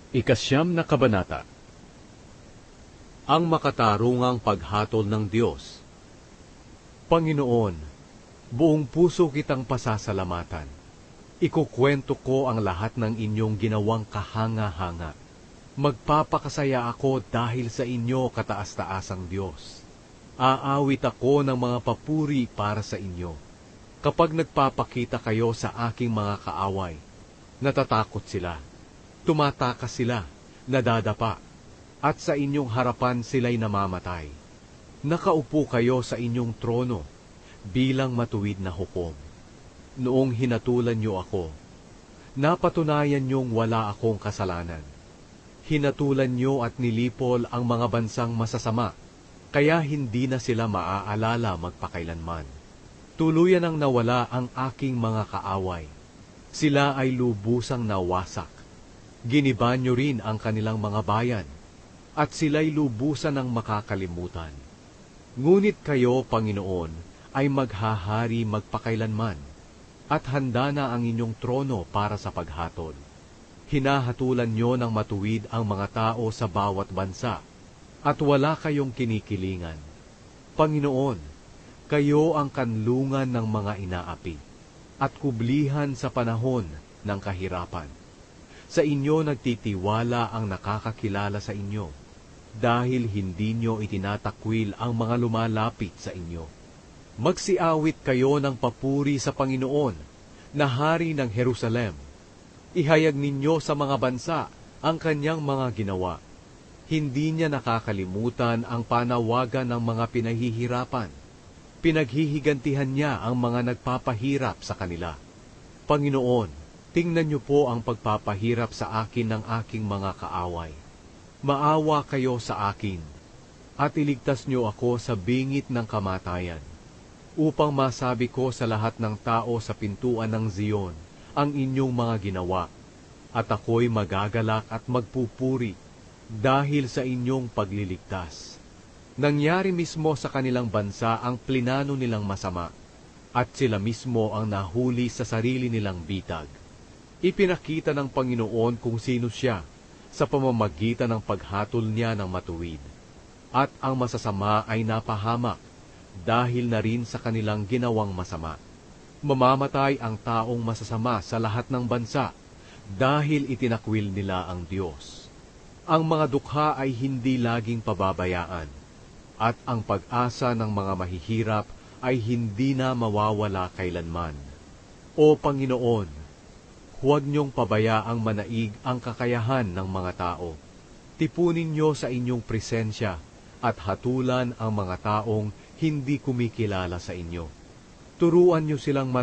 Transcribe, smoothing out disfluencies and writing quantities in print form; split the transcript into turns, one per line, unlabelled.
Ikasyam na kabanata. Ang makatarungang paghatol ng Diyos. Panginoon, buong puso kitang pasasalamatan. Ikukwento ko ang lahat ng inyong ginawang kahanga-hanga. Magpapakasaya ako dahil sa inyo, kataas-taasang Diyos. Aawit ako ng mga papuri para sa inyo. Kapag nagpapakita kayo sa aking mga kaaway, natatakot sila. Tumatakas sila, nadadapa, at sa inyong harapan sila'y namamatay. Nakaupo kayo sa inyong trono bilang matuwid na hukom. Noong hinatulan niyo ako, napatunayan niyong wala akong kasalanan. Hinatulan niyo at nilipol ang mga bansang masasama, kaya hindi na sila maaalala magpakailanman. Tuluyan ang nawala ang aking mga kaaway. Sila ay lubusang nawasak. Giniba niyo rin ang kanilang mga bayan, at sila'y lubusan ng makakalimutan. Ngunit kayo, Panginoon, ay maghahari magpakailanman, at handa na ang inyong trono para sa paghatol. Hinahatulan niyo ng matuwid ang mga tao sa bawat bansa, at wala kayong kinikilingan. Panginoon, kayo ang kanlungan ng mga inaapi, at kublihan sa panahon ng kahirapan. Sa inyo nagtitiwala ang nakakakilala sa inyo, dahil hindi nyo itinatakwil ang mga lumalapit sa inyo. Magsiawit kayo ng papuri sa Panginoon, na Hari ng Jerusalem. Ihayag ninyo sa mga bansa ang kanyang mga ginawa. Hindi niya nakakalimutan ang panawagan ng mga pinahihirapan. Pinaghihigantihan niya ang mga nagpapahirap sa kanila. Panginoon, tingnan niyo po ang pagpapahirap sa akin ng aking mga kaaway. Maawa kayo sa akin, at iligtas niyo ako sa bingit ng kamatayan, upang masabi ko sa lahat ng tao sa pintuan ng Zion ang inyong mga ginawa, at ako'y magagalak at magpupuri dahil sa inyong pagliligtas. Nangyari mismo sa kanilang bansa ang plinano nilang masama, at sila mismo ang nahuli sa sarili nilang bitag. Ipinakita ng Panginoon kung sino siya sa pamamagitan ng paghatol niya ng matuwid. At ang masasama ay napahamak dahil na rin sa kanilang ginawang masama. Mamamatay ang taong masasama sa lahat ng bansa dahil itinakwil nila ang Diyos. Ang mga dukha ay hindi laging pababayaan, at ang pag-asa ng mga mahihirap ay hindi na mawawala kailanman. O Panginoon, huwag niyong pabayaang manaig ang kakayahan ng mga tao. Tipunin niyo sa inyong presensya at hatulan ang mga taong hindi kumikilala sa inyo. Turuan niyo silang